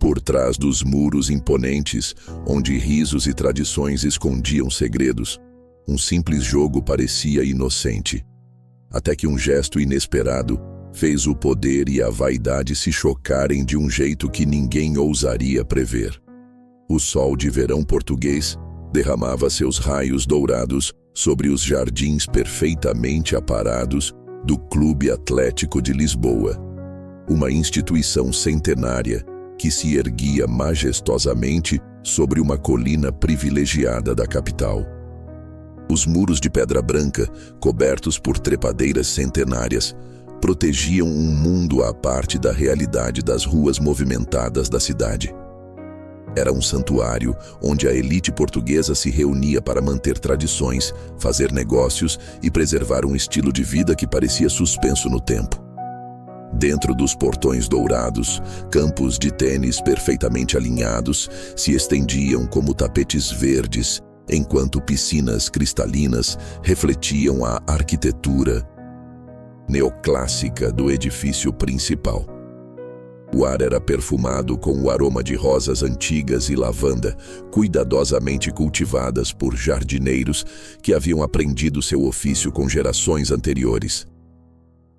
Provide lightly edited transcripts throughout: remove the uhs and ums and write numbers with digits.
Por trás dos muros imponentes, onde risos e tradições escondiam segredos, um simples jogo parecia inocente. Até que um gesto inesperado fez o poder e a vaidade se chocarem de um jeito que ninguém ousaria prever. O sol de verão português derramava seus raios dourados sobre os jardins perfeitamente aparados do Clube Atlético de Lisboa, uma instituição centenária que se erguia majestosamente sobre uma colina privilegiada da capital. Os muros de pedra branca, cobertos por trepadeiras centenárias, protegiam um mundo à parte da realidade das ruas movimentadas da cidade. Era um santuário onde a elite portuguesa se reunia para manter tradições, fazer negócios e preservar um estilo de vida que parecia suspenso no tempo. Dentro dos portões dourados, campos de tênis perfeitamente alinhados se estendiam como tapetes verdes, enquanto piscinas cristalinas refletiam a arquitetura neoclássica do edifício principal. O ar era perfumado com o aroma de rosas antigas e lavanda, cuidadosamente cultivadas por jardineiros que haviam aprendido seu ofício com gerações anteriores.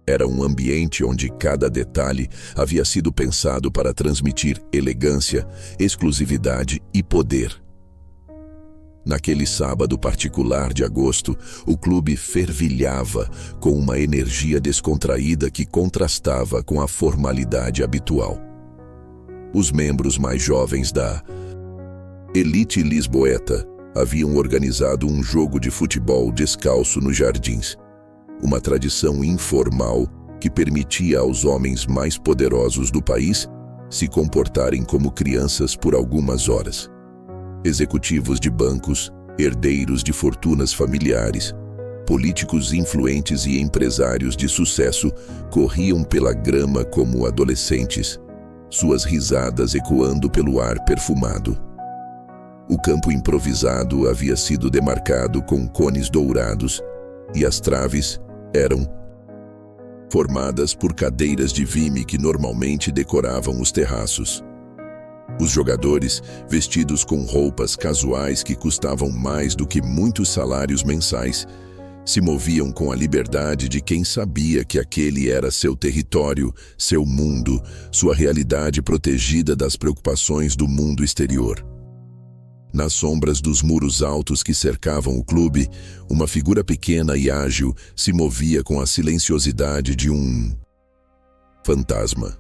Era um ambiente onde cada detalhe havia sido pensado para transmitir elegância, exclusividade e poder. Naquele sábado particular de agosto, o clube fervilhava com uma energia descontraída que contrastava com a formalidade habitual. Os membros mais jovens da elite lisboeta haviam organizado um jogo de futebol descalço nos jardins, uma tradição informal que permitia aos homens mais poderosos do país se comportarem como crianças por algumas horas. Executivos de bancos, herdeiros de fortunas familiares, políticos influentes e empresários de sucesso corriam pela grama como adolescentes, suas risadas ecoando pelo ar perfumado. O campo improvisado havia sido demarcado com cones dourados e as traves eram formadas por cadeiras de vime que normalmente decoravam os terraços. Os jogadores, vestidos com roupas casuais que custavam mais do que muitos salários mensais, se moviam com a liberdade de quem sabia que aquele era seu território, seu mundo, sua realidade protegida das preocupações do mundo exterior. Nas sombras dos muros altos que cercavam o clube, uma figura pequena e ágil se movia com a silenciosidade de um fantasma.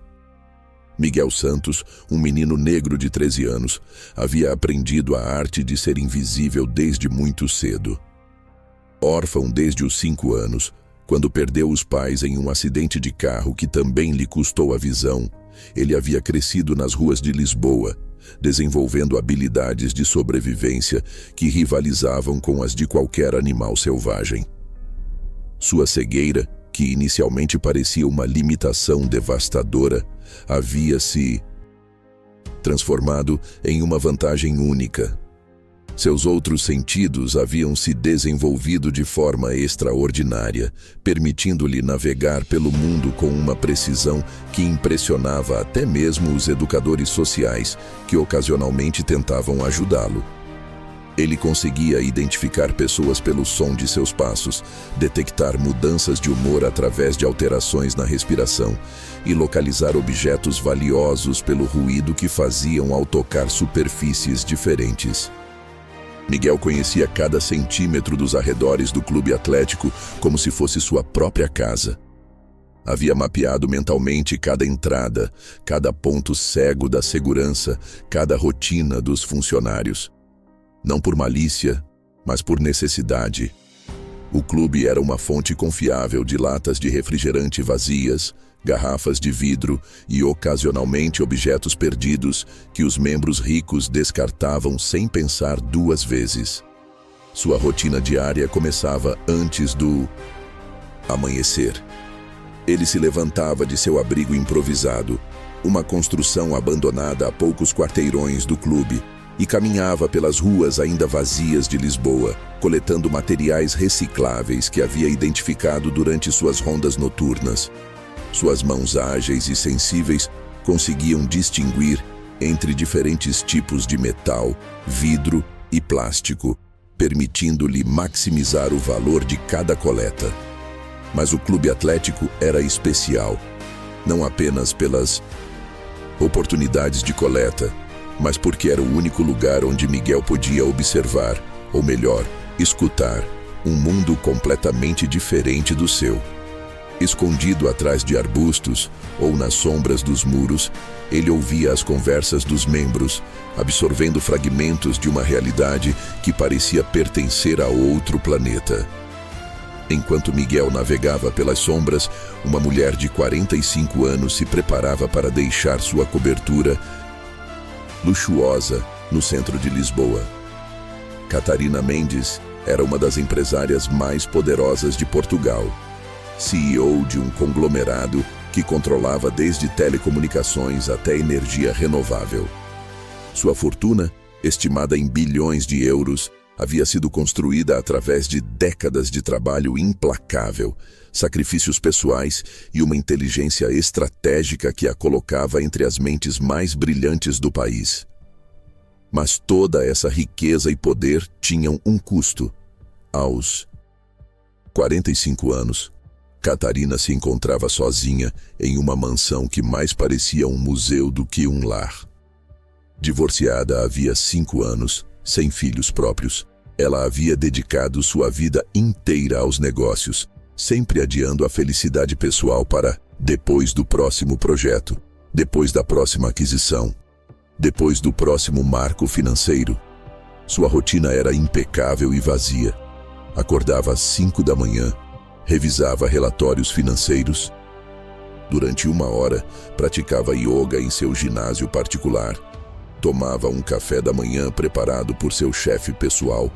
Miguel Santos, um menino negro de 13 anos, havia aprendido a arte de ser invisível desde muito cedo. Órfão desde os 5 anos, quando perdeu os pais em um acidente de carro que também lhe custou a visão, ele havia crescido nas ruas de Lisboa, desenvolvendo habilidades de sobrevivência que rivalizavam com as de qualquer animal selvagem. Sua cegueira, que inicialmente parecia uma limitação devastadora, havia se transformado em uma vantagem única. Seus outros sentidos haviam se desenvolvido de forma extraordinária, permitindo-lhe navegar pelo mundo com uma precisão que impressionava até mesmo os educadores sociais, que ocasionalmente tentavam ajudá-lo. Ele conseguia identificar pessoas pelo som de seus passos, detectar mudanças de humor através de alterações na respiração e localizar objetos valiosos pelo ruído que faziam ao tocar superfícies diferentes. Miguel conhecia cada centímetro dos arredores do Clube Atlético como se fosse sua própria casa. Havia mapeado mentalmente cada entrada, cada ponto cego da segurança, cada rotina dos funcionários. Não por malícia, mas por necessidade. O clube era uma fonte confiável de latas de refrigerante vazias, garrafas de vidro e ocasionalmente objetos perdidos que os membros ricos descartavam sem pensar 2 vezes. Sua rotina diária começava antes do amanhecer. Ele se levantava de seu abrigo improvisado, uma construção abandonada a poucos quarteirões do clube, e caminhava pelas ruas ainda vazias de Lisboa, coletando materiais recicláveis que havia identificado durante suas rondas noturnas. Suas mãos ágeis e sensíveis conseguiam distinguir entre diferentes tipos de metal, vidro e plástico, permitindo-lhe maximizar o valor de cada coleta. Mas o clube atlético era especial, não apenas pelas oportunidades de coleta, mas porque era o único lugar onde Miguel podia observar, ou melhor, escutar, um mundo completamente diferente do seu. Escondido atrás de arbustos ou nas sombras dos muros, ele ouvia as conversas dos membros, absorvendo fragmentos de uma realidade que parecia pertencer a outro planeta. Enquanto Miguel navegava pelas sombras, uma mulher de 45 anos se preparava para deixar sua cobertura luxuosa no centro de Lisboa. Catarina Mendes era uma das empresárias mais poderosas de Portugal, CEO de um conglomerado que controlava desde telecomunicações até energia renovável. Sua fortuna, estimada em bilhões de euros, havia sido construída através de décadas de trabalho implacável, sacrifícios pessoais e uma inteligência estratégica que a colocava entre as mentes mais brilhantes do país. Mas toda essa riqueza e poder tinham um custo. Aos 45 anos, Catarina se encontrava sozinha em uma mansão que mais parecia um museu do que um lar. Divorciada havia 5 anos, sem filhos próprios, ela havia dedicado sua vida inteira aos negócios, sempre adiando a felicidade pessoal para depois do próximo projeto, depois da próxima aquisição, depois do próximo marco financeiro. Sua rotina era impecável e vazia. Acordava às 5 da manhã, revisava relatórios financeiros. Durante 1 hora, praticava yoga em seu ginásio particular. Tomava um café da manhã preparado por seu chefe pessoal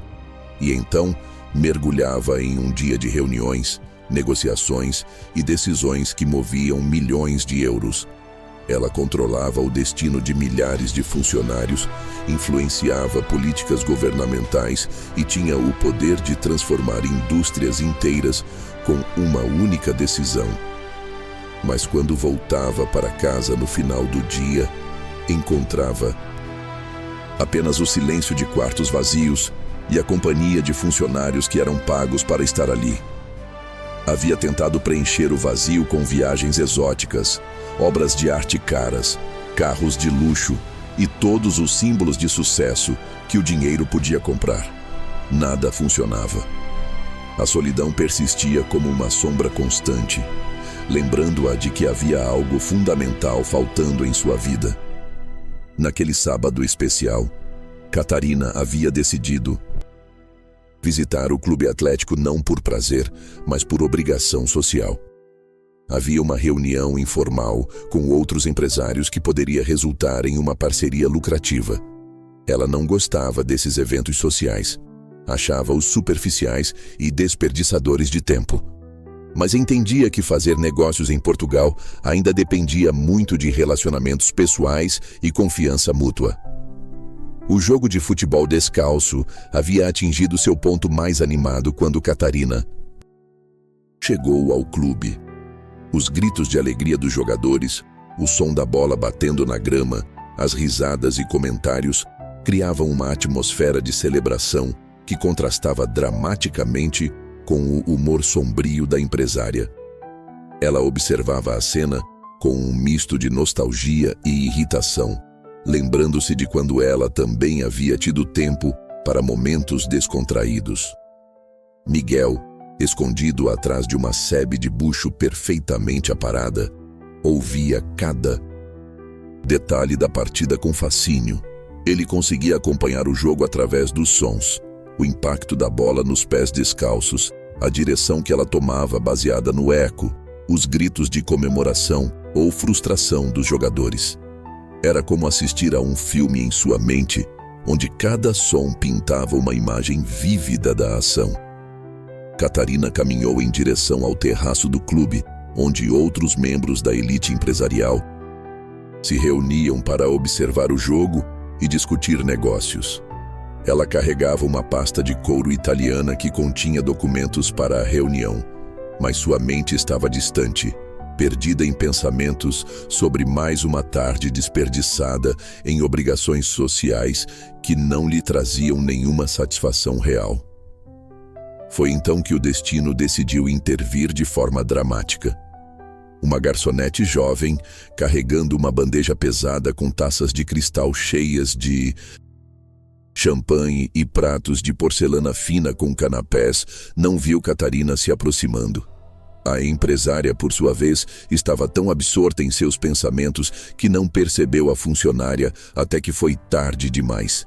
e então mergulhava em um dia de reuniões, negociações e decisões que moviam milhões de euros. Ela controlava o destino de milhares de funcionários, influenciava políticas governamentais e tinha o poder de transformar indústrias inteiras com uma única decisão. Mas quando voltava para casa no final do dia, encontrava apenas o silêncio de quartos vazios e a companhia de funcionários que eram pagos para estar ali. Havia tentado preencher o vazio com viagens exóticas, obras de arte caras, carros de luxo e todos os símbolos de sucesso que o dinheiro podia comprar. Nada funcionava. A solidão persistia como uma sombra constante, lembrando-a de que havia algo fundamental faltando em sua vida. Naquele sábado especial, Catarina havia decidido visitar o clube atlético não por prazer, mas por obrigação social. Havia uma reunião informal com outros empresários que poderia resultar em uma parceria lucrativa. Ela não gostava desses eventos sociais, achava-os superficiais e desperdiçadores de tempo. Mas entendia que fazer negócios em Portugal ainda dependia muito de relacionamentos pessoais e confiança mútua. O jogo de futebol descalço havia atingido seu ponto mais animado quando Catarina chegou ao clube. Os gritos de alegria dos jogadores, o som da bola batendo na grama, as risadas e comentários criavam uma atmosfera de celebração que contrastava dramaticamente com o humor sombrio da empresária. Ela observava a cena com um misto de nostalgia e irritação, lembrando-se de quando ela também havia tido tempo para momentos descontraídos. Miguel, escondido atrás de uma sebe de bucho perfeitamente aparada, ouvia cada detalhe da partida com fascínio. Ele conseguia acompanhar o jogo através dos sons, o impacto da bola nos pés descalços, a direção que ela tomava baseada no eco, os gritos de comemoração ou frustração dos jogadores. Era como assistir a um filme em sua mente, onde cada som pintava uma imagem vívida da ação. Catarina caminhou em direção ao terraço do clube, onde outros membros da elite empresarial se reuniam para observar o jogo e discutir negócios. Ela carregava uma pasta de couro italiana que continha documentos para a reunião, mas sua mente estava distante, perdida em pensamentos sobre mais uma tarde desperdiçada em obrigações sociais que não lhe traziam nenhuma satisfação real. Foi então que o destino decidiu intervir de forma dramática. Uma garçonete jovem, carregando uma bandeja pesada com taças de cristal cheias de champanhe e pratos de porcelana fina com canapés, não viu Catarina se aproximando. A empresária, por sua vez, estava tão absorta em seus pensamentos que não percebeu a funcionária até que foi tarde demais.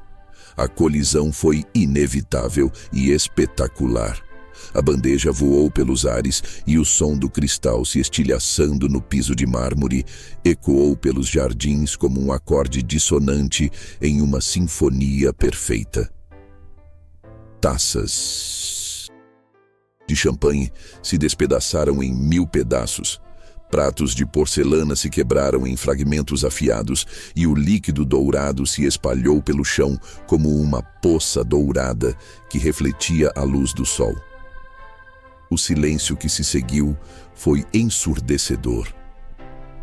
A colisão foi inevitável e espetacular. A bandeja voou pelos ares e o som do cristal se estilhaçando no piso de mármore ecoou pelos jardins como um acorde dissonante em uma sinfonia perfeita. Taças de champanhe se despedaçaram em 1000 pedaços. Pratos de porcelana se quebraram em fragmentos afiados e o líquido dourado se espalhou pelo chão como uma poça dourada que refletia a luz do sol. O silêncio que se seguiu foi ensurdecedor.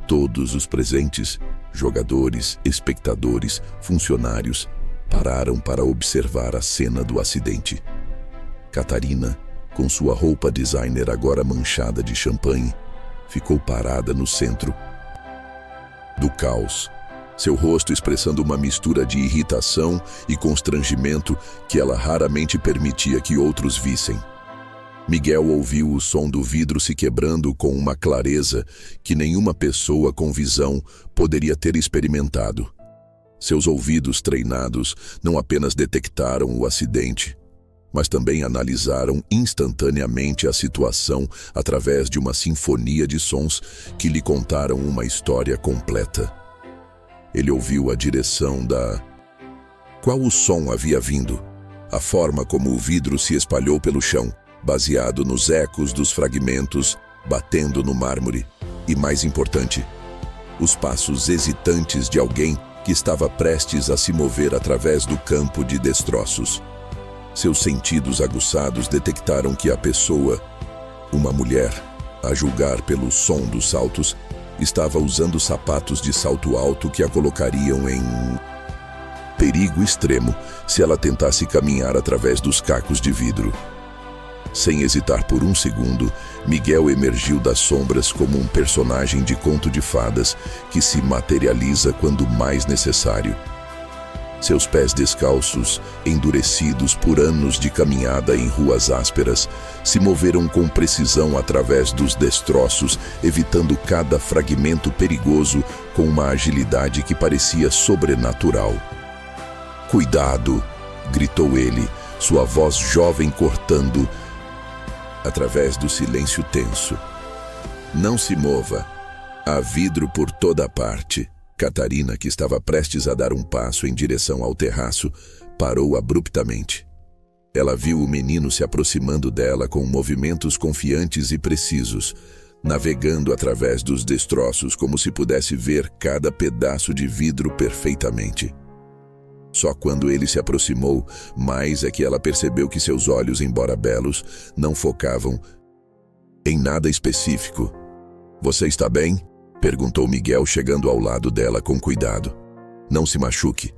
Todos os presentes, jogadores, espectadores, funcionários, pararam para observar a cena do acidente. Catarina, com sua roupa designer agora manchada de champanhe, ficou parada no centro do caos, seu rosto expressando uma mistura de irritação e constrangimento que ela raramente permitia que outros vissem. Miguel ouviu o som do vidro se quebrando com uma clareza que nenhuma pessoa com visão poderia ter experimentado. Seus ouvidos treinados não apenas detectaram o acidente, mas também analisaram instantaneamente a situação através de uma sinfonia de sons que lhe contaram uma história completa. Ele ouviu a direção da qual o som havia vindo, a forma como o vidro se espalhou pelo chão, baseado nos ecos dos fragmentos batendo no mármore, e mais importante, os passos hesitantes de alguém que estava prestes a se mover através do campo de destroços. Seus sentidos aguçados detectaram que a pessoa, uma mulher, a julgar pelo som dos saltos, estava usando sapatos de salto alto que a colocariam em perigo extremo se ela tentasse caminhar através dos cacos de vidro. Sem hesitar por um segundo, Miguel emergiu das sombras como um personagem de conto de fadas que se materializa quando mais necessário. Seus pés descalços, endurecidos por anos de caminhada em ruas ásperas, se moveram com precisão através dos destroços, evitando cada fragmento perigoso com uma agilidade que parecia sobrenatural. "Cuidado!" gritou ele, sua voz jovem cortando através do silêncio tenso. "Não se mova. Há vidro por toda parte." Catarina, que estava prestes a dar um passo em direção ao terraço, parou abruptamente. Ela viu o menino se aproximando dela com movimentos confiantes e precisos, navegando através dos destroços como se pudesse ver cada pedaço de vidro perfeitamente. Só quando ele se aproximou, mais é que ela percebeu que seus olhos, embora belos, não focavam em nada específico. "Você está bem?" perguntou Miguel, chegando ao lado dela com cuidado. "Não se machuque.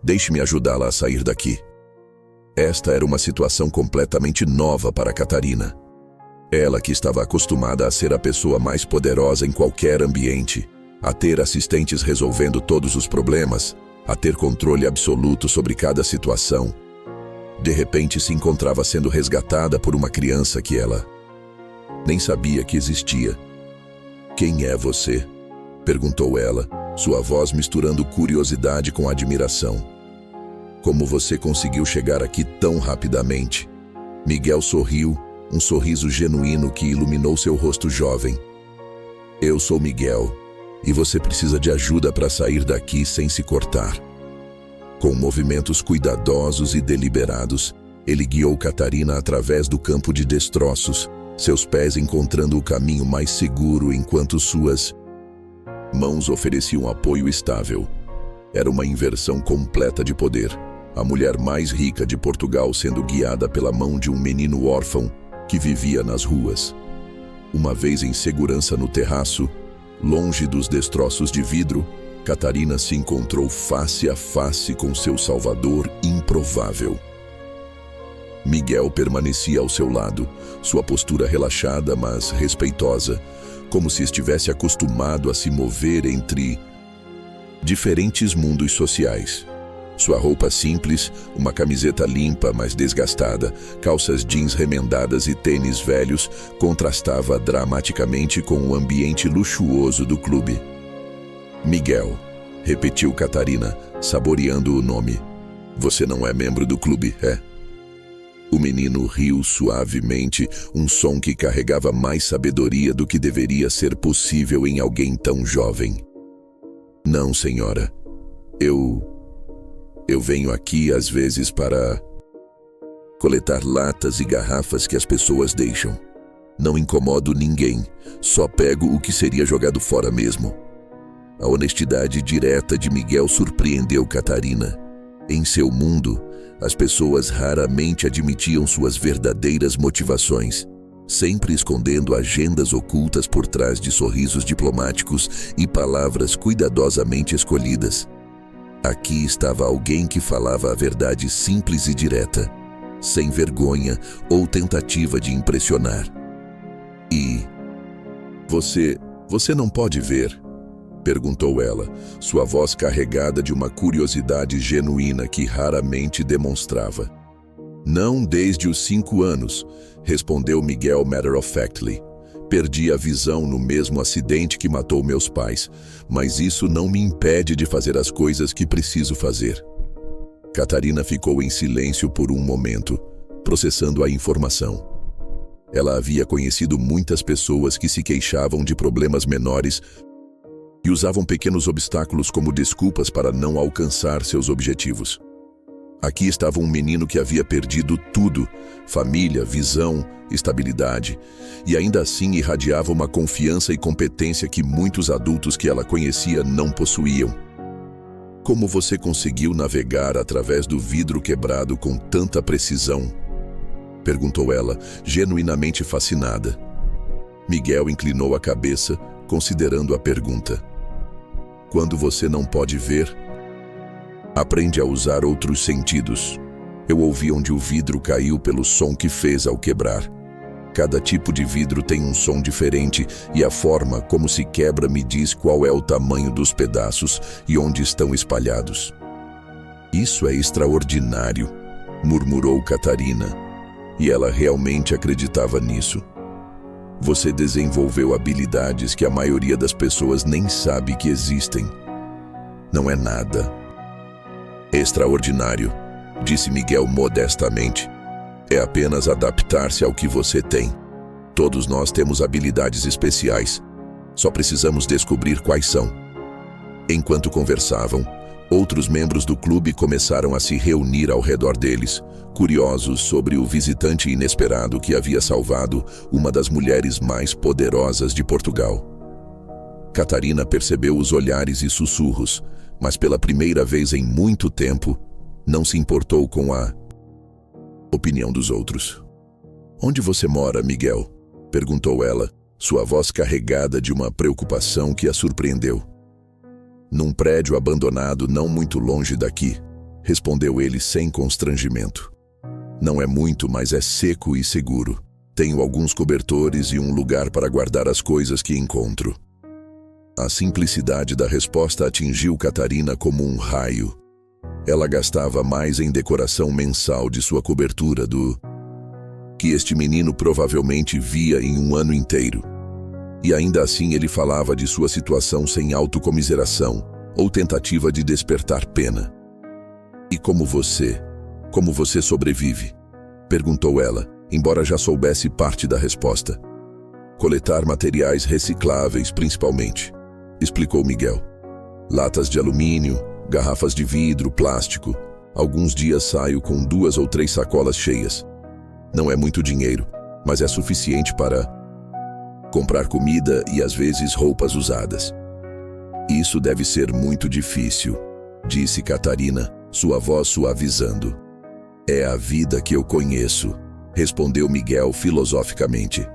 Deixe-me ajudá-la a sair daqui." Esta era uma situação completamente nova para Catarina. Ela, que estava acostumada a ser a pessoa mais poderosa em qualquer ambiente, a ter assistentes resolvendo todos os problemas, a ter controle absoluto sobre cada situação, de repente se encontrava sendo resgatada por uma criança que ela nem sabia que existia. "Quem é você?" perguntou ela, sua voz misturando curiosidade com admiração. "Como você conseguiu chegar aqui tão rapidamente?" Miguel sorriu, um sorriso genuíno que iluminou seu rosto jovem. "Eu sou Miguel, e você precisa de ajuda para sair daqui sem se cortar." Com movimentos cuidadosos e deliberados, ele guiou Catarina através do campo de destroços, seus pés encontrando o caminho mais seguro enquanto suas mãos ofereciam apoio estável. Era uma inversão completa de poder. A mulher mais rica de Portugal sendo guiada pela mão de um menino órfão que vivia nas ruas. Uma vez em segurança no terraço, longe dos destroços de vidro, Catarina se encontrou face a face com seu salvador improvável. Miguel permanecia ao seu lado, sua postura relaxada, mas respeitosa, como se estivesse acostumado a se mover entre diferentes mundos sociais. Sua roupa simples, uma camiseta limpa, mas desgastada, calças jeans remendadas e tênis velhos, contrastava dramaticamente com o ambiente luxuoso do clube. Miguel, repetiu Catarina, saboreando o nome. Você não é membro do clube, é? O menino riu suavemente, um som que carregava mais sabedoria do que deveria ser possível em alguém tão jovem. Não, senhora. Eu venho aqui às vezes para coletar latas e garrafas que as pessoas deixam. Não incomodo ninguém, só pego o que seria jogado fora mesmo. A honestidade direta de Miguel surpreendeu Catarina. Em seu mundo, as pessoas raramente admitiam suas verdadeiras motivações, sempre escondendo agendas ocultas por trás de sorrisos diplomáticos e palavras cuidadosamente escolhidas. Aqui estava alguém que falava a verdade simples e direta, sem vergonha ou tentativa de impressionar. E você não pode ver? Perguntou ela, sua voz carregada de uma curiosidade genuína que raramente demonstrava. Não desde os 5 anos, respondeu Miguel matter-of-factly. Perdi a visão no mesmo acidente que matou meus pais, mas isso não me impede de fazer as coisas que preciso fazer. Catarina ficou em silêncio por um momento, processando a informação. Ela havia conhecido muitas pessoas que se queixavam de problemas menores e usavam pequenos obstáculos como desculpas para não alcançar seus objetivos. Aqui estava um menino que havia perdido tudo, família, visão, estabilidade, e ainda assim irradiava uma confiança e competência que muitos adultos que ela conhecia não possuíam. Como você conseguiu navegar através do vidro quebrado com tanta precisão? Perguntou ela, genuinamente fascinada. Miguel inclinou a cabeça, considerando a pergunta. Quando você não pode ver, aprende a usar outros sentidos. Eu ouvi onde o vidro caiu pelo som que fez ao quebrar. Cada tipo de vidro tem um som diferente e a forma como se quebra me diz qual é o tamanho dos pedaços e onde estão espalhados. Isso é extraordinário, murmurou Catarina, e ela realmente acreditava nisso. Você desenvolveu habilidades que a maioria das pessoas nem sabe que existem. Não é nada. Extraordinário, disse Miguel modestamente. É apenas adaptar-se ao que você tem. Todos nós temos habilidades especiais. Só precisamos descobrir quais são. Enquanto conversavam, outros membros do clube começaram a se reunir ao redor deles, curiosos sobre o visitante inesperado que havia salvado uma das mulheres mais poderosas de Portugal. Catarina percebeu os olhares e sussurros, mas pela primeira vez em muito tempo, não se importou com a opinião dos outros. Onde você mora, Miguel? Perguntou ela, sua voz carregada de uma preocupação que a surpreendeu. Num prédio abandonado não muito longe daqui, respondeu ele sem constrangimento. Não é muito, mas é seco e seguro. Tenho alguns cobertores e um lugar para guardar as coisas que encontro. A simplicidade da resposta atingiu Catarina como um raio. Ela gastava mais em decoração mensal de sua cobertura do que este menino provavelmente via em um ano inteiro. E ainda assim ele falava de sua situação sem autocomiseração ou tentativa de despertar pena. E como você sobrevive? Perguntou ela, embora já soubesse parte da resposta. Coletar materiais recicláveis, principalmente, explicou Miguel. Latas de alumínio, garrafas de vidro, plástico. Alguns dias saio com 2 ou 3 sacolas cheias. Não é muito dinheiro, mas é suficiente para comprar comida e às vezes roupas usadas. Isso deve ser muito difícil, disse Catarina, sua voz suavizando. É a vida que eu conheço, respondeu Miguel filosoficamente.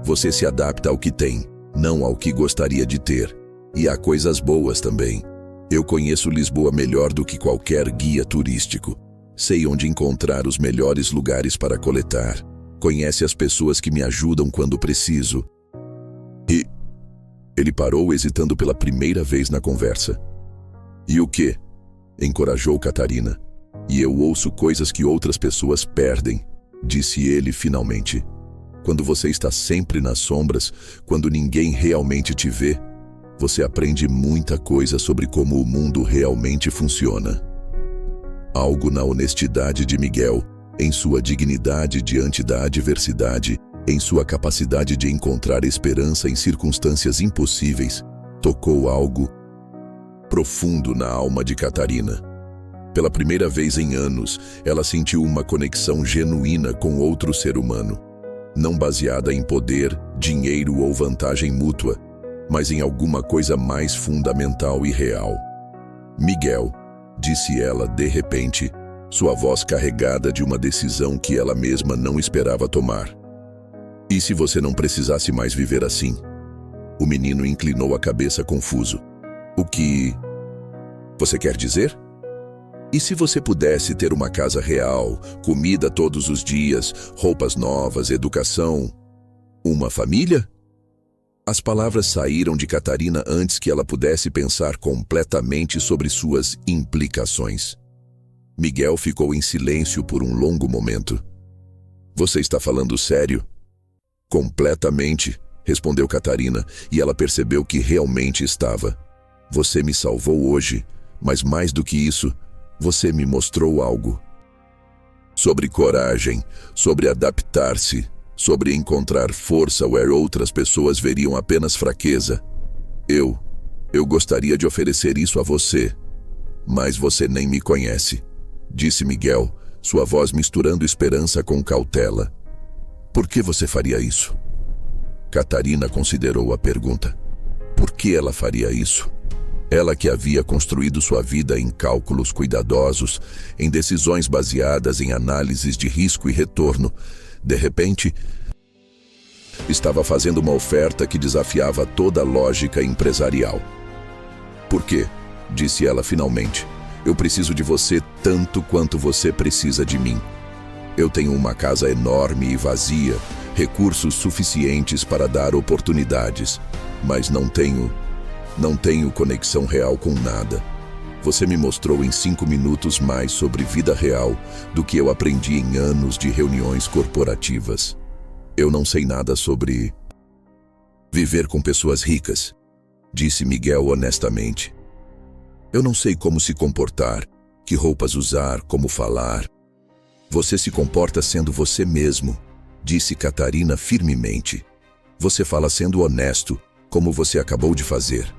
Você se adapta ao que tem, não ao que gostaria de ter. E há coisas boas também. Eu conheço Lisboa melhor do que qualquer guia turístico. Sei onde encontrar os melhores lugares para coletar. Conhece as pessoas que me ajudam quando preciso. E... Ele parou, hesitando pela primeira vez na conversa. E o quê? Encorajou Catarina. E eu ouço coisas que outras pessoas perdem, disse ele finalmente. Quando você está sempre nas sombras, quando ninguém realmente te vê, você aprende muita coisa sobre como o mundo realmente funciona. Algo na honestidade de Miguel, em sua dignidade diante da adversidade, em sua capacidade de encontrar esperança em circunstâncias impossíveis, tocou algo profundo na alma de Catarina. Pela primeira vez em anos, ela sentiu uma conexão genuína com outro ser humano, não baseada em poder, dinheiro ou vantagem mútua, mas em alguma coisa mais fundamental e real. Miguel, disse ela de repente, sua voz carregada de uma decisão que ela mesma não esperava tomar. E se você não precisasse mais viver assim? O menino inclinou a cabeça confuso. O que você quer dizer? E se você pudesse ter uma casa real, comida todos os dias, roupas novas, educação, uma família? As palavras saíram de Catarina antes que ela pudesse pensar completamente sobre suas implicações. Miguel ficou em silêncio por um longo momento. Você está falando sério? Completamente, respondeu Catarina, e ela percebeu que realmente estava. Você me salvou hoje, mas mais do que isso, você me mostrou algo. Sobre coragem, sobre adaptar-se, sobre encontrar força where outras pessoas veriam apenas fraqueza. Eu gostaria de oferecer isso a você, mas você nem me conhece, disse Miguel, sua voz misturando esperança com cautela. Por que você faria isso? Catarina considerou a pergunta. Por que ela faria isso? Ela que havia construído sua vida em cálculos cuidadosos, em decisões baseadas em análises de risco e retorno, de repente, estava fazendo uma oferta que desafiava toda a lógica empresarial. Por quê? Disse ela finalmente. Eu preciso de você tanto quanto você precisa de mim. Eu tenho uma casa enorme e vazia, recursos suficientes para dar oportunidades, mas não tenho conexão real com nada. Você me mostrou em 5 minutos mais sobre vida real do que eu aprendi em anos de reuniões corporativas. Eu não sei nada sobre viver com pessoas ricas, disse Miguel honestamente. Eu não sei como se comportar, que roupas usar, como falar. Você se comporta sendo você mesmo, disse Catarina firmemente. Você fala sendo honesto, como você acabou de fazer.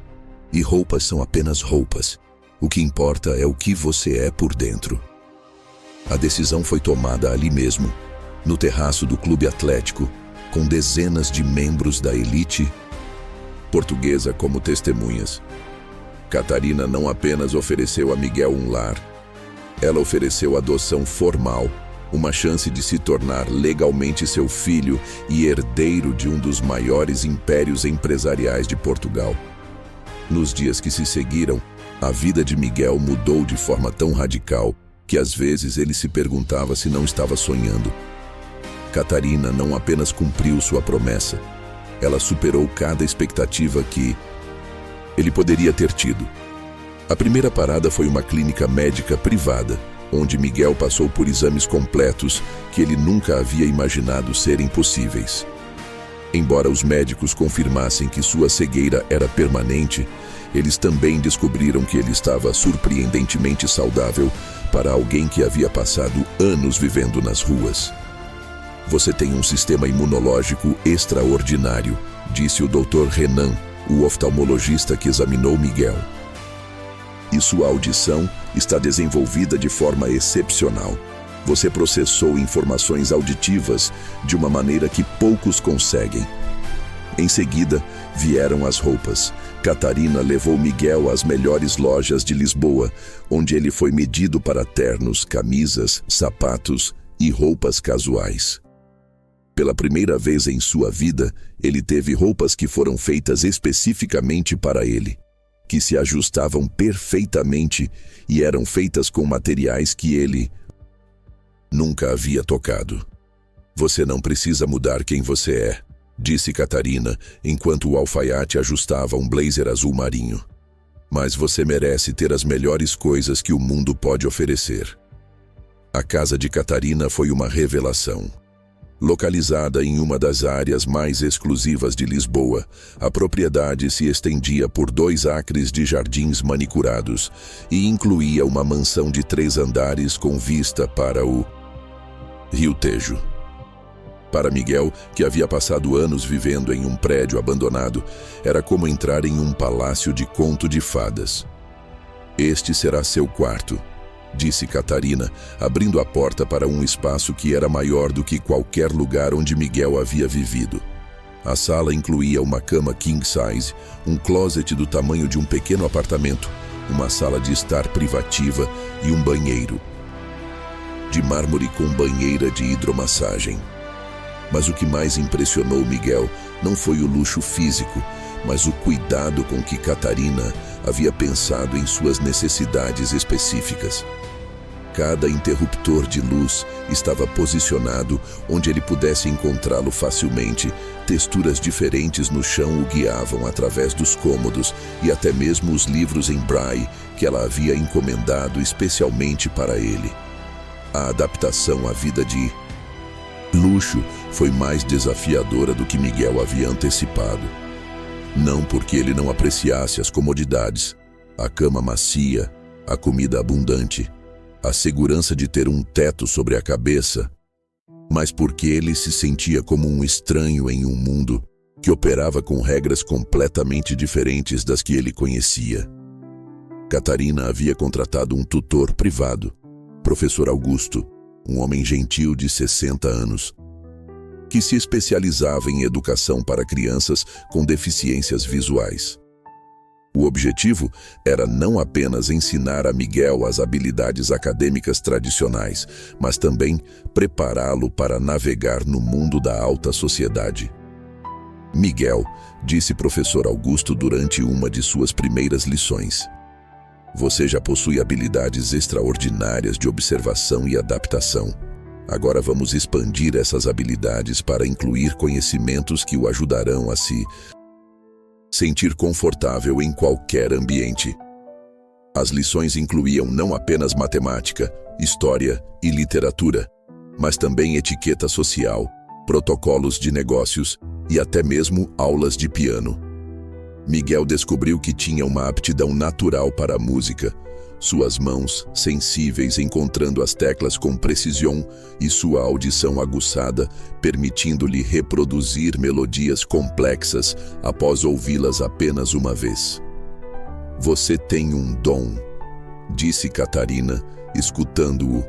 E roupas são apenas roupas. O que importa é o que você é por dentro. A decisão foi tomada ali mesmo, no terraço do clube atlético, com dezenas de membros da elite portuguesa como testemunhas. Catarina não apenas ofereceu a Miguel um lar, ela ofereceu adoção formal, uma chance de se tornar legalmente seu filho e herdeiro de um dos maiores impérios empresariais de Portugal. Nos dias que se seguiram, a vida de Miguel mudou de forma tão radical que às vezes ele se perguntava se não estava sonhando. Catarina não apenas cumpriu sua promessa, ela superou cada expectativa que ele poderia ter tido. A primeira parada foi uma clínica médica privada, onde Miguel passou por exames completos que ele nunca havia imaginado serem possíveis. Embora os médicos confirmassem que sua cegueira era permanente, eles também descobriram que ele estava surpreendentemente saudável para alguém que havia passado anos vivendo nas ruas. Você tem um sistema imunológico extraordinário, disse o Dr. Renan, o oftalmologista que examinou Miguel. E sua audição está desenvolvida de forma excepcional. Você processou informações auditivas de uma maneira que poucos conseguem. Em seguida, vieram as roupas. Catarina levou Miguel às melhores lojas de Lisboa, onde ele foi medido para ternos, camisas, sapatos e roupas casuais. Pela primeira vez em sua vida, ele teve roupas que foram feitas especificamente para ele, que se ajustavam perfeitamente e eram feitas com materiais que ele nunca havia tocado. Você não precisa mudar quem você é, disse Catarina, enquanto o alfaiate ajustava um blazer azul marinho. Mas você merece ter as melhores coisas que o mundo pode oferecer. A casa de Catarina foi uma revelação. Localizada em uma das áreas mais exclusivas de Lisboa, a propriedade se estendia por 2 acres de jardins manicurados e incluía uma mansão de 3 andares com vista para o Rio Tejo. Para Miguel, que havia passado anos vivendo em um prédio abandonado, era como entrar em um palácio de conto de fadas. Este será seu quarto, disse Catarina, abrindo a porta para um espaço que era maior do que qualquer lugar onde Miguel havia vivido. A sala incluía uma cama king size, um closet do tamanho de um pequeno apartamento, uma sala de estar privativa e um banheiro de mármore com banheira de hidromassagem. Mas o que mais impressionou Miguel não foi o luxo físico, mas o cuidado com que Catarina havia pensado em suas necessidades específicas. Cada interruptor de luz estava posicionado onde ele pudesse encontrá-lo facilmente. Texturas diferentes no chão o guiavam através dos cômodos e até mesmo os livros em braille que ela havia encomendado especialmente para ele. A adaptação à vida de luxo foi mais desafiadora do que Miguel havia antecipado. Não porque ele não apreciasse as comodidades, a cama macia, a comida abundante, a segurança de ter um teto sobre a cabeça, mas porque ele se sentia como um estranho em um mundo que operava com regras completamente diferentes das que ele conhecia. Catarina havia contratado um tutor privado, Professor Augusto, um homem gentil de 60 anos, que se especializava em educação para crianças com deficiências visuais. O objetivo era não apenas ensinar a Miguel as habilidades acadêmicas tradicionais, mas também prepará-lo para navegar no mundo da alta sociedade. Miguel, disse Professor Augusto durante uma de suas primeiras lições, você já possui habilidades extraordinárias de observação e adaptação. Agora vamos expandir essas habilidades para incluir conhecimentos que o ajudarão a se sentir confortável em qualquer ambiente. As lições incluíam não apenas matemática, história e literatura, mas também etiqueta social, protocolos de negócios e até mesmo aulas de piano. Miguel descobriu que tinha uma aptidão natural para a música, suas mãos sensíveis encontrando as teclas com precisão e sua audição aguçada, permitindo-lhe reproduzir melodias complexas após ouvi-las apenas uma vez. Você tem um dom, disse Catarina, escutando-o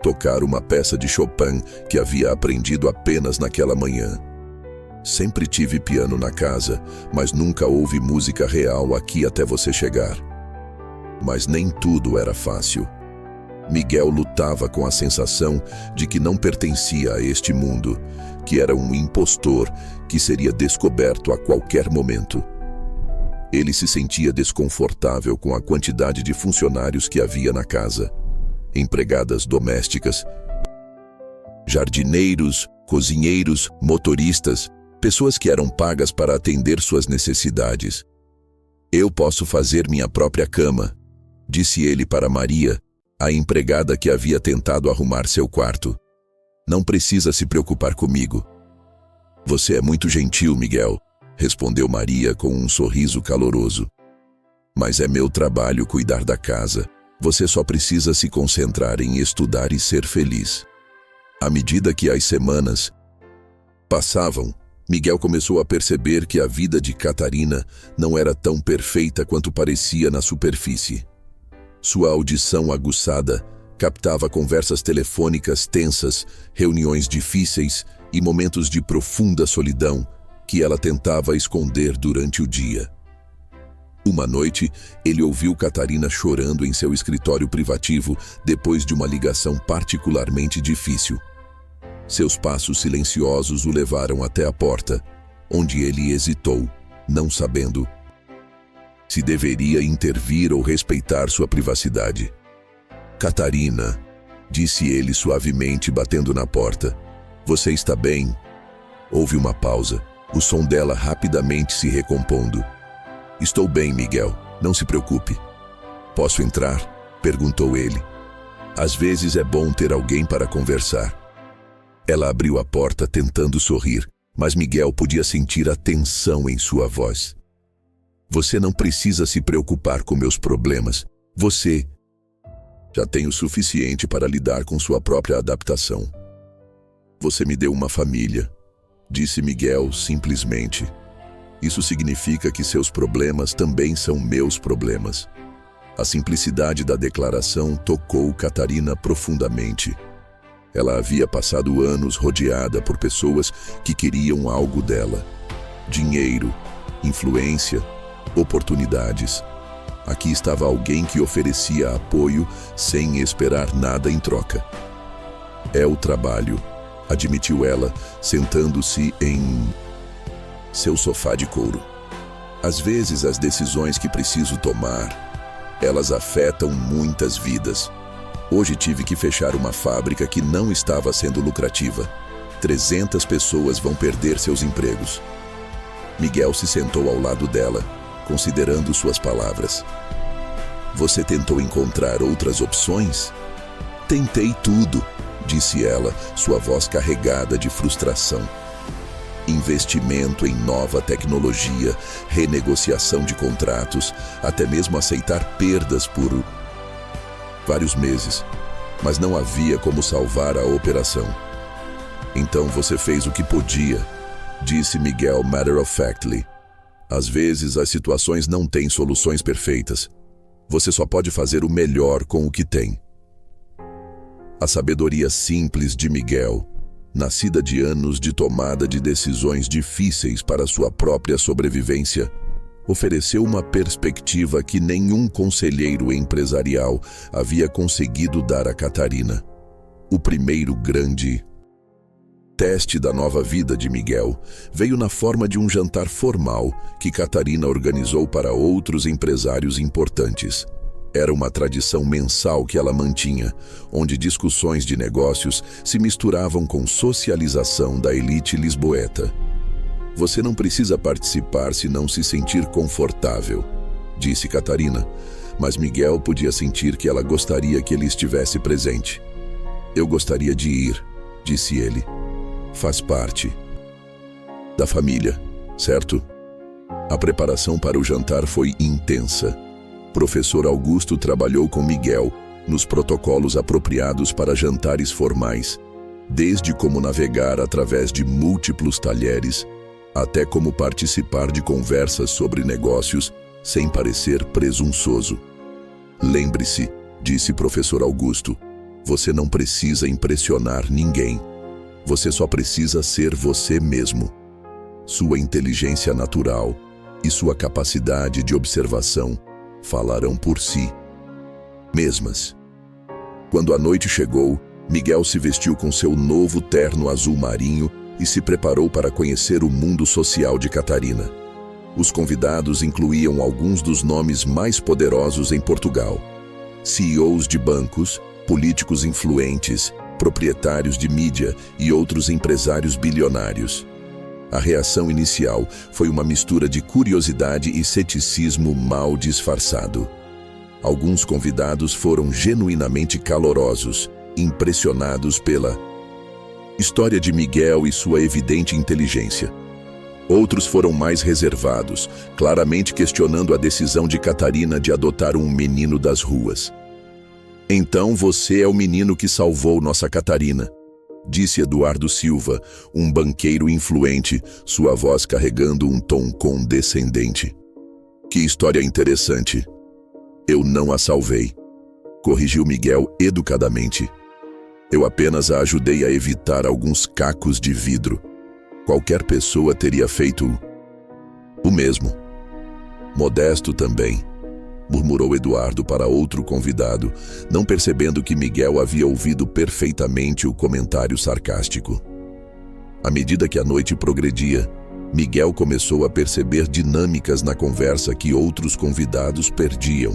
tocar uma peça de Chopin que havia aprendido apenas naquela manhã. Sempre tive piano na casa, mas nunca houve música real aqui até você chegar. Mas nem tudo era fácil. Miguel lutava com a sensação de que não pertencia a este mundo, que era um impostor que seria descoberto a qualquer momento. Ele se sentia desconfortável com a quantidade de funcionários que havia na casa. Empregadas domésticas, jardineiros, cozinheiros, motoristas, pessoas que eram pagas para atender suas necessidades. Eu posso fazer minha própria cama, disse ele para Maria, a empregada que havia tentado arrumar seu quarto. Não precisa se preocupar comigo. Você é muito gentil, Miguel, respondeu Maria com um sorriso caloroso. Mas é meu trabalho cuidar da casa. Você só precisa se concentrar em estudar e ser feliz. À medida que as semanas passavam, Miguel começou a perceber que a vida de Catarina não era tão perfeita quanto parecia na superfície. Sua audição aguçada captava conversas telefônicas tensas, reuniões difíceis e momentos de profunda solidão que ela tentava esconder durante o dia. Uma noite, ele ouviu Catarina chorando em seu escritório privativo depois de uma ligação particularmente difícil. Seus passos silenciosos o levaram até a porta, onde ele hesitou, não sabendo se deveria intervir ou respeitar sua privacidade. Catarina, disse ele suavemente, batendo na porta. Você está bem? Houve uma pausa, o som dela rapidamente se recompondo. Estou bem, Miguel, não se preocupe. Posso entrar? Perguntou ele. Às vezes é bom ter alguém para conversar. Ela abriu a porta tentando sorrir, mas Miguel podia sentir a tensão em sua voz. Você não precisa se preocupar com meus problemas. Você já tem o suficiente para lidar com sua própria adaptação. Você me deu uma família, disse Miguel simplesmente. Isso significa que seus problemas também são meus problemas. A simplicidade da declaração tocou Catarina profundamente. Ela havia passado anos rodeada por pessoas que queriam algo dela. Dinheiro, influência, oportunidades. Aqui estava alguém que oferecia apoio sem esperar nada em troca. É o trabalho, admitiu ela, sentando-se em seu sofá de couro. Às vezes as decisões que preciso tomar, elas afetam muitas vidas. Hoje tive que fechar uma fábrica que não estava sendo lucrativa. 300 pessoas vão perder seus empregos. Miguel se sentou ao lado dela, considerando suas palavras. Você tentou encontrar outras opções? Tentei tudo, disse ela, sua voz carregada de frustração. Investimento em nova tecnologia, renegociação de contratos, até mesmo aceitar perdas por vários meses, mas não havia como salvar a operação. Então você fez o que podia, disse Miguel matter-of-factly. Às vezes as situações não têm soluções perfeitas. Você só pode fazer o melhor com o que tem. A sabedoria simples de Miguel, nascida de anos de tomada de decisões difíceis para sua própria sobrevivência, ofereceu uma perspectiva que nenhum conselheiro empresarial havia conseguido dar a Catarina. O primeiro grande teste da nova vida de Miguel veio na forma de um jantar formal que Catarina organizou para outros empresários importantes. Era uma tradição mensal que ela mantinha, onde discussões de negócios se misturavam com socialização da elite lisboeta. Você não precisa participar se não se sentir confortável, disse Catarina, mas Miguel podia sentir que ela gostaria que ele estivesse presente. Eu gostaria de ir, disse ele. Faz parte da família, certo? A preparação para o jantar foi intensa. Professor Augusto trabalhou com Miguel nos protocolos apropriados para jantares formais, desde como navegar através de múltiplos talheres, até como participar de conversas sobre negócios sem parecer presunçoso. Lembre-se, disse professor Augusto, você não precisa impressionar ninguém. Você só precisa ser você mesmo. Sua inteligência natural e sua capacidade de observação falarão por si mesmas. Quando a noite chegou, Miguel se vestiu com seu novo terno azul marinho e se preparou para conhecer o mundo social de Catarina. Os convidados incluíam alguns dos nomes mais poderosos em Portugal: CEOs de bancos, políticos influentes, proprietários de mídia e outros empresários bilionários. A reação inicial foi uma mistura de curiosidade e ceticismo mal disfarçado. Alguns convidados foram genuinamente calorosos, impressionados pela história de Miguel e sua evidente inteligência. Outros foram mais reservados, claramente questionando a decisão de Catarina de adotar um menino das ruas. Então você é o menino que salvou nossa Catarina, disse Eduardo Silva, um banqueiro influente, sua voz carregando um tom condescendente. Que história interessante. Eu não a salvei, corrigiu Miguel educadamente. Eu apenas a ajudei a evitar alguns cacos de vidro. Qualquer pessoa teria feito o mesmo. Modesto também, murmurou Eduardo para outro convidado, não percebendo que Miguel havia ouvido perfeitamente o comentário sarcástico. À medida que a noite progredia, Miguel começou a perceber dinâmicas na conversa que outros convidados perdiam.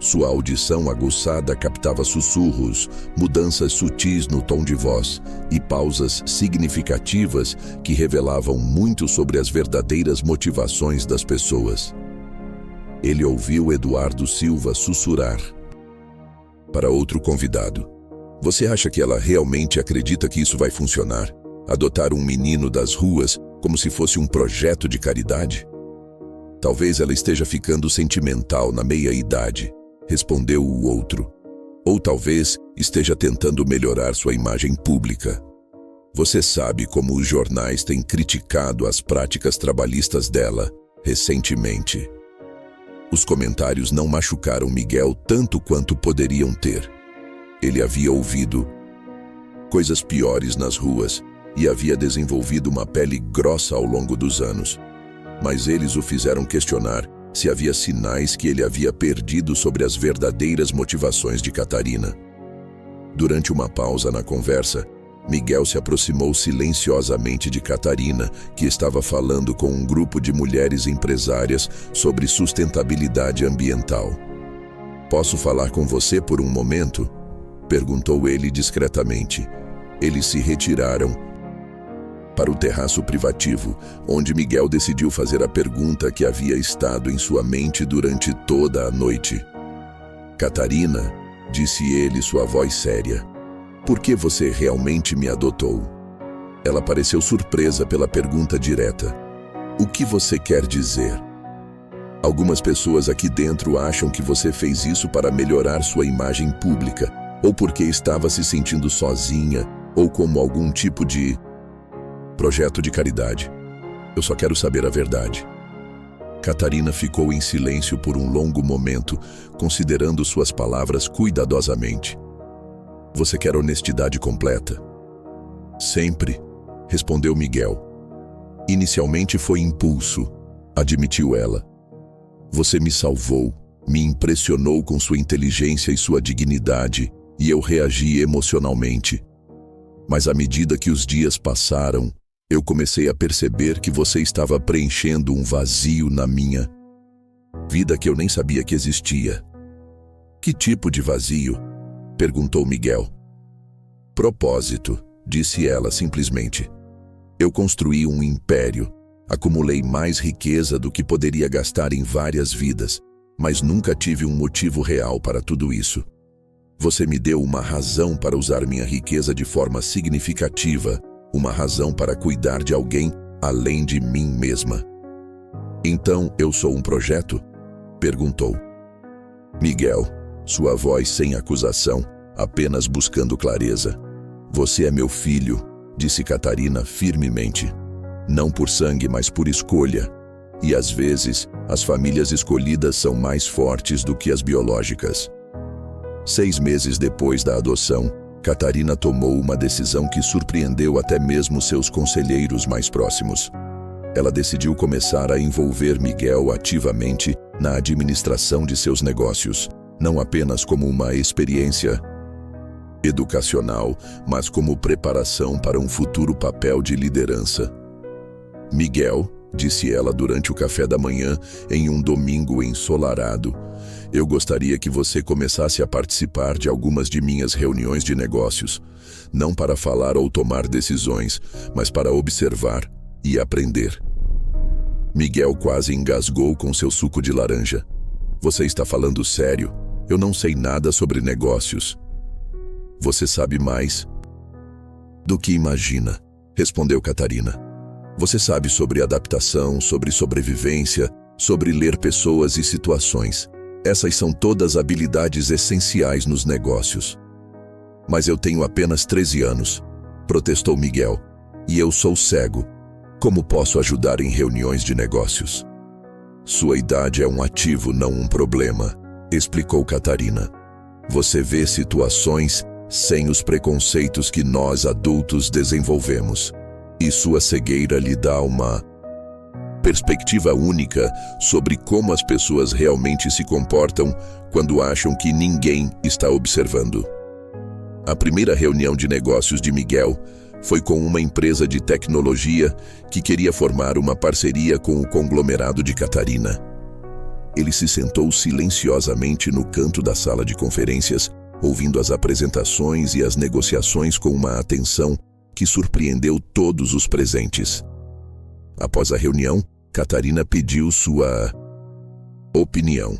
Sua audição aguçada captava sussurros, mudanças sutis no tom de voz e pausas significativas que revelavam muito sobre as verdadeiras motivações das pessoas. Ele ouviu Eduardo Silva sussurrar para outro convidado: "Você acha que ela realmente acredita que isso vai funcionar? Adotar um menino das ruas como se fosse um projeto de caridade?" "Talvez ela esteja ficando sentimental na meia-idade", respondeu o outro. "Ou talvez esteja tentando melhorar sua imagem pública. Você sabe como os jornais têm criticado as práticas trabalhistas dela recentemente." Os comentários não machucaram Miguel tanto quanto poderiam ter. Ele havia ouvido coisas piores nas ruas e havia desenvolvido uma pele grossa ao longo dos anos. Mas eles o fizeram questionar se havia sinais que ele havia perdido sobre as verdadeiras motivações de Catarina. Durante uma pausa na conversa, Miguel se aproximou silenciosamente de Catarina, que estava falando com um grupo de mulheres empresárias sobre sustentabilidade ambiental. "Posso falar com você por um momento?" perguntou ele discretamente. Eles se retiraram para o terraço privativo, onde Miguel decidiu fazer a pergunta que havia estado em sua mente durante toda a noite. "Catarina", disse ele, sua voz séria, "por que você realmente me adotou?" Ela pareceu surpresa pela pergunta direta. "O que você quer dizer?" "Algumas pessoas aqui dentro acham que você fez isso para melhorar sua imagem pública, ou porque estava se sentindo sozinha, ou como algum tipo de projeto de caridade. Eu só quero saber a verdade." Catarina ficou em silêncio por um longo momento, considerando suas palavras cuidadosamente. "Você quer honestidade completa?" "Sempre", respondeu Miguel. "Inicialmente foi impulso", admitiu ela. "Você me salvou, me impressionou com sua inteligência e sua dignidade, e eu reagi emocionalmente. Mas à medida que os dias passaram, eu comecei a perceber que você estava preenchendo um vazio na minha vida que eu nem sabia que existia." "Que tipo de vazio?" perguntou Miguel. "Propósito", disse ela simplesmente. "Eu construí um império, acumulei mais riqueza do que poderia gastar em várias vidas, mas nunca tive um motivo real para tudo isso. Você me deu uma razão para usar minha riqueza de forma significativa, uma razão para cuidar de alguém além de mim mesma." "Então eu sou um projeto?" perguntou. Miguel, sua voz sem acusação, apenas buscando clareza. "Você é meu filho", disse Catarina firmemente. "Não por sangue, mas por escolha. E às vezes, as famílias escolhidas são mais fortes do que as biológicas." 6 meses depois da adoção, Catarina tomou uma decisão que surpreendeu até mesmo seus conselheiros mais próximos. Ela decidiu começar a envolver Miguel ativamente na administração de seus negócios, não apenas como uma experiência educacional, mas como preparação para um futuro papel de liderança. "Miguel", disse ela durante o café da manhã, em um domingo ensolarado, "eu gostaria que você começasse a participar de algumas de minhas reuniões de negócios, não para falar ou tomar decisões, mas para observar e aprender." Miguel quase engasgou com seu suco de laranja. "Você está falando sério? Eu não sei nada sobre negócios." "Você sabe mais do que imagina", respondeu Catarina. "Você sabe sobre adaptação, sobre sobrevivência, sobre ler pessoas e situações. Essas são todas habilidades essenciais nos negócios." "Mas eu tenho apenas 13 anos, protestou Miguel, "e eu sou cego. Como posso ajudar em reuniões de negócios?" "Sua idade é um ativo, não um problema", explicou Catarina. "Você vê situações sem os preconceitos que nós adultos desenvolvemos, e sua cegueira lhe dá uma perspectiva única sobre como as pessoas realmente se comportam quando acham que ninguém está observando. A primeira reunião de negócios de Miguel foi com uma empresa de tecnologia que queria formar uma parceria com o conglomerado de Catarina. Ele se sentou silenciosamente no canto da sala de conferências, ouvindo as apresentações e as negociações com uma atenção que surpreendeu todos os presentes. Após a reunião, Catarina pediu sua opinião.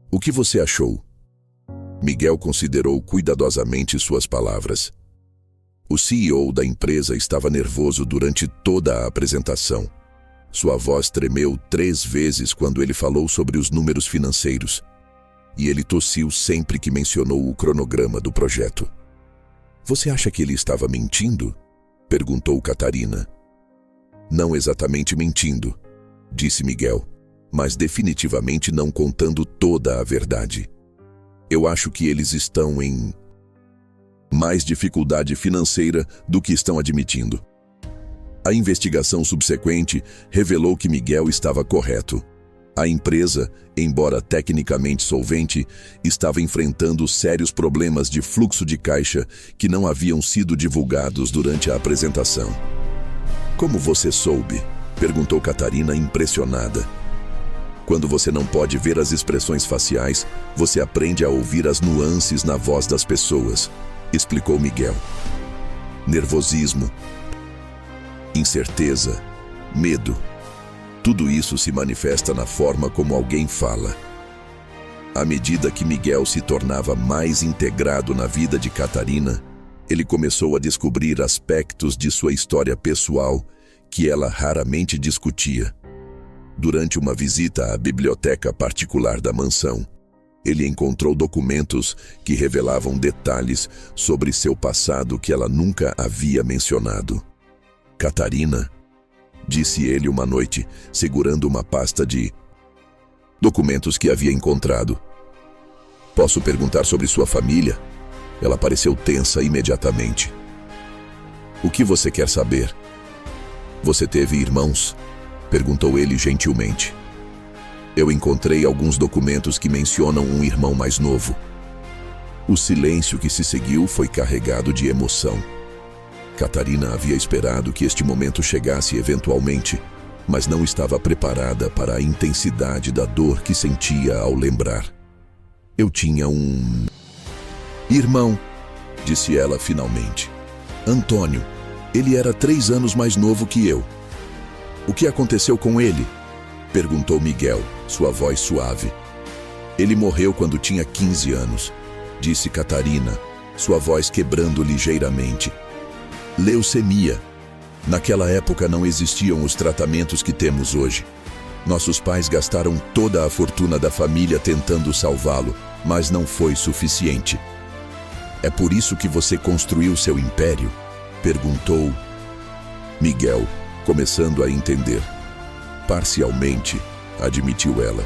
O que você achou? Miguel considerou cuidadosamente suas palavras. O CEO da empresa estava nervoso durante toda a apresentação. Sua voz tremeu 3 vezes quando ele falou sobre os números financeiros. E ele tossiu sempre que mencionou o cronograma do projeto. Você acha que ele estava mentindo? Perguntou Catarina. Não exatamente mentindo, disse Miguel, mas definitivamente não contando toda a verdade. Eu acho que eles estão em mais dificuldade financeira do que estão admitindo. A investigação subsequente revelou que Miguel estava correto. A empresa, embora tecnicamente solvente, estava enfrentando sérios problemas de fluxo de caixa que não haviam sido divulgados durante a apresentação. Como você soube? Perguntou Catarina, impressionada. Quando você não pode ver as expressões faciais, você aprende a ouvir as nuances na voz das pessoas, explicou Miguel. Nervosismo, incerteza, medo. Tudo isso se manifesta na forma como alguém fala. À medida que Miguel se tornava mais integrado na vida de Catarina, ele começou a descobrir aspectos de sua história pessoal que ela raramente discutia. Durante uma visita à biblioteca particular da mansão, ele encontrou documentos que revelavam detalhes sobre seu passado que ela nunca havia mencionado. Catarina, disse ele uma noite, segurando uma pasta de documentos que havia encontrado. Posso perguntar sobre sua família? Ela pareceu tensa imediatamente. O que você quer saber? Você teve irmãos? Perguntou ele gentilmente. Eu encontrei alguns documentos que mencionam um irmão mais novo. O silêncio que se seguiu foi carregado de emoção. Catarina havia esperado que este momento chegasse eventualmente, mas não estava preparada para a intensidade da dor que sentia ao lembrar. Eu tinha um irmão, disse ela finalmente. Antônio. Ele era 3 anos mais novo que eu. O que aconteceu com ele? Perguntou Miguel, sua voz suave. Ele morreu quando tinha 15 anos, disse Catarina, sua voz quebrando ligeiramente. Leucemia. Naquela época não existiam os tratamentos que temos hoje. Nossos pais gastaram toda a fortuna da família tentando salvá-lo, mas não foi suficiente. É por isso que você construiu seu império? Perguntou Miguel, começando a entender. Parcialmente, admitiu ela.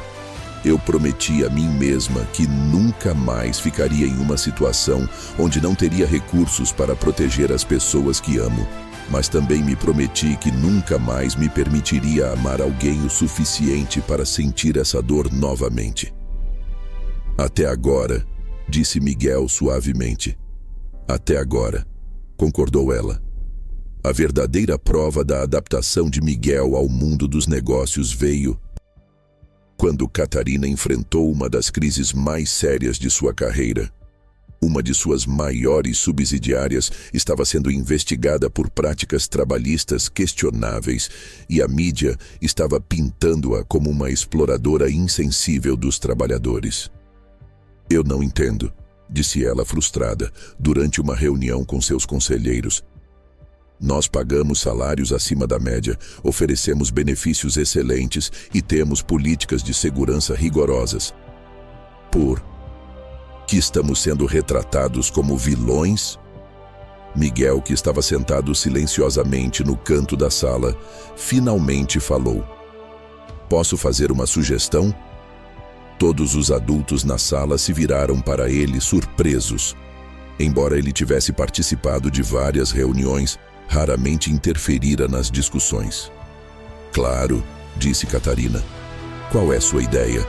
Eu prometi a mim mesma que nunca mais ficaria em uma situação onde não teria recursos para proteger as pessoas que amo, mas também me prometi que nunca mais me permitiria amar alguém o suficiente para sentir essa dor novamente. Até agora, disse Miguel suavemente. Até agora, concordou ela. A verdadeira prova da adaptação de Miguel ao mundo dos negócios veio quando Catarina enfrentou uma das crises mais sérias de sua carreira. Uma de suas maiores subsidiárias estava sendo investigada por práticas trabalhistas questionáveis e a mídia estava pintando-a como uma exploradora insensível dos trabalhadores. Eu não entendo, disse ela frustrada, durante uma reunião com seus conselheiros. Nós pagamos salários acima da média, oferecemos benefícios excelentes e temos políticas de segurança rigorosas. Por que estamos sendo retratados como vilões? Miguel, que estava sentado silenciosamente no canto da sala, finalmente falou. Posso fazer uma sugestão? Todos os adultos na sala se viraram para ele surpresos. Embora ele tivesse participado de várias reuniões, raramente interferira nas discussões. Claro, disse Catarina. Qual é sua ideia?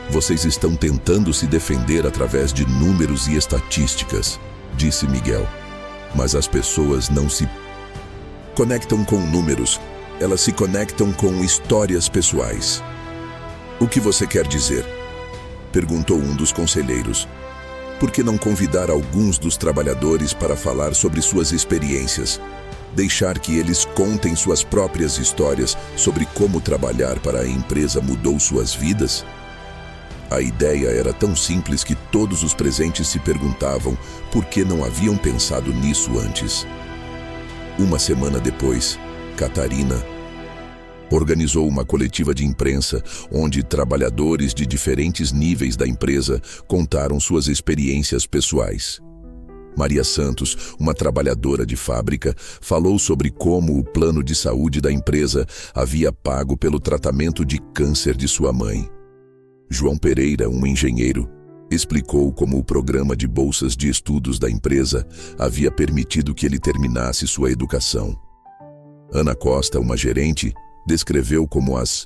Vocês estão tentando se defender através de números e estatísticas, disse Miguel. Mas as pessoas não se conectam com números, elas se conectam com histórias pessoais. O que você quer dizer? Perguntou um dos conselheiros. Por que não convidar alguns dos trabalhadores para falar sobre suas experiências? Deixar que eles contem suas próprias histórias sobre como trabalhar para a empresa mudou suas vidas? A ideia era tão simples que todos os presentes se perguntavam por que não haviam pensado nisso antes. Uma semana depois, Catarina organizou uma coletiva de imprensa onde trabalhadores de diferentes níveis da empresa contaram suas experiências pessoais. Maria Santos, uma trabalhadora de fábrica, falou sobre como o plano de saúde da empresa havia pago pelo tratamento de câncer de sua mãe. João Pereira, um engenheiro, explicou como o programa de bolsas de estudos da empresa havia permitido que ele terminasse sua educação. Ana Costa, uma gerente, descreveu como as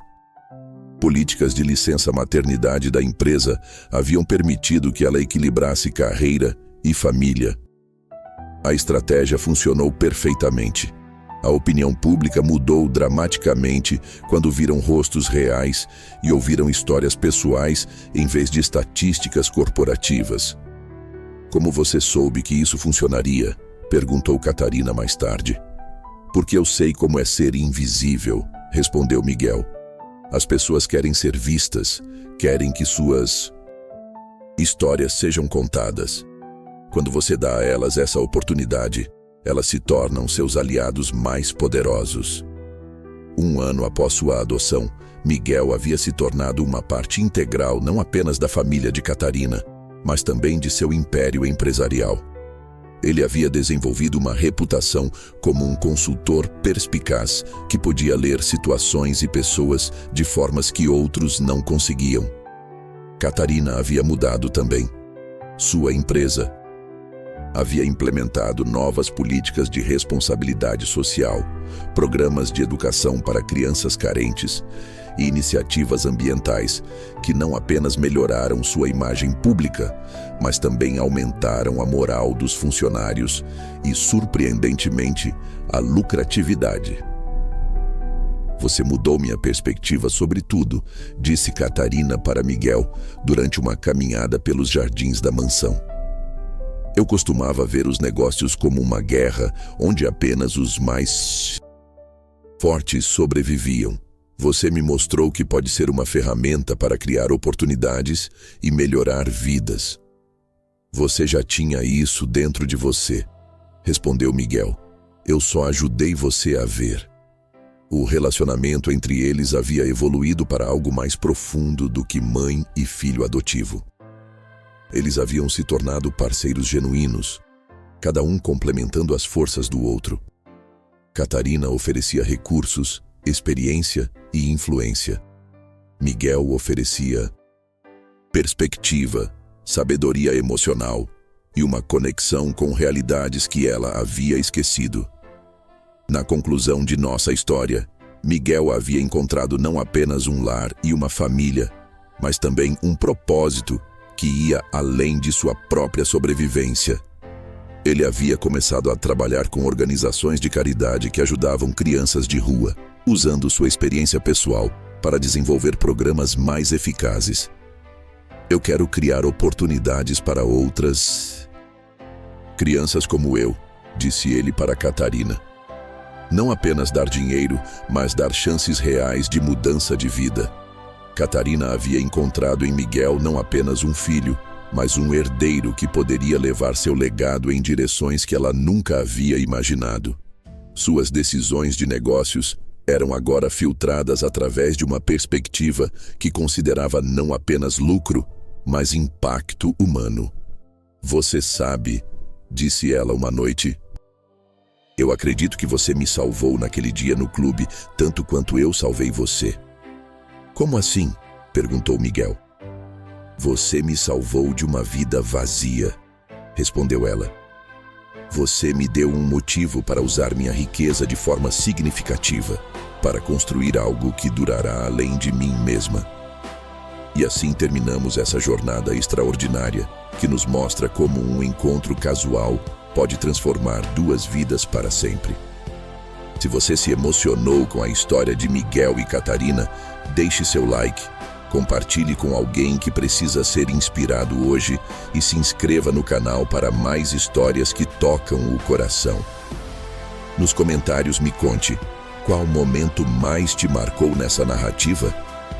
políticas de licença maternidade da empresa haviam permitido que ela equilibrasse carreira e família. A estratégia funcionou perfeitamente. A opinião pública mudou dramaticamente quando viram rostos reais e ouviram histórias pessoais em vez de estatísticas corporativas. Como você soube que isso funcionaria? Perguntou Catarina mais tarde. Porque eu sei como é ser invisível, respondeu Miguel. As pessoas querem ser vistas, querem que suas histórias sejam contadas. Quando você dá a elas essa oportunidade, elas se tornam seus aliados mais poderosos. 1 ano após sua adoção, Miguel havia se tornado uma parte integral não apenas da família de Catarina, mas também de seu império empresarial. Ele havia desenvolvido uma reputação como um consultor perspicaz que podia ler situações e pessoas de formas que outros não conseguiam. Catarina havia mudado também. Sua empresa havia implementado novas políticas de responsabilidade social, programas de educação para crianças carentes e iniciativas ambientais que não apenas melhoraram sua imagem pública, mas também aumentaram a moral dos funcionários e, surpreendentemente, a lucratividade. Você mudou minha perspectiva sobre tudo, disse Catarina para Miguel durante uma caminhada pelos jardins da mansão. Eu costumava ver os negócios como uma guerra onde apenas os mais fortes sobreviviam. Você me mostrou que pode ser uma ferramenta para criar oportunidades e melhorar vidas. Você já tinha isso dentro de você, respondeu Miguel. Eu só ajudei você a ver. O relacionamento entre eles havia evoluído para algo mais profundo do que mãe e filho adotivo. Eles haviam se tornado parceiros genuínos, cada um complementando as forças do outro. Catarina oferecia recursos, experiência e influência. Miguel oferecia perspectiva, sabedoria emocional e uma conexão com realidades que ela havia esquecido. Na conclusão de nossa história, Miguel havia encontrado não apenas um lar e uma família, mas também um propósito que ia além de sua própria sobrevivência. Ele havia começado a trabalhar com organizações de caridade que ajudavam crianças de rua, usando sua experiência pessoal para desenvolver programas mais eficazes. Eu quero criar oportunidades para outras crianças como eu, disse ele para Catarina. Não apenas dar dinheiro, mas dar chances reais de mudança de vida. Catarina havia encontrado em Miguel não apenas um filho, mas um herdeiro que poderia levar seu legado em direções que ela nunca havia imaginado. Suas decisões de negócios eram agora filtradas através de uma perspectiva que considerava não apenas lucro, mas impacto humano. Você sabe, disse ela uma noite, eu acredito que você me salvou naquele dia no clube, tanto quanto eu salvei você. Como assim? Perguntou Miguel. Você me salvou de uma vida vazia, respondeu ela. Você me deu um motivo para usar minha riqueza de forma significativa, para construir algo que durará além de mim mesma. E assim terminamos essa jornada extraordinária, que nos mostra como um encontro casual pode transformar duas vidas para sempre. Se você se emocionou com a história de Miguel e Catarina, deixe seu like, compartilhe com alguém que precisa ser inspirado hoje e se inscreva no canal para mais histórias que tocam o coração. Nos comentários me conte qual momento mais te marcou nessa narrativa.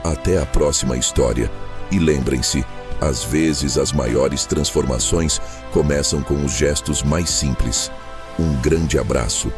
Até a próxima história. E lembrem-se, às vezes as maiores transformações começam com os gestos mais simples. Um grande abraço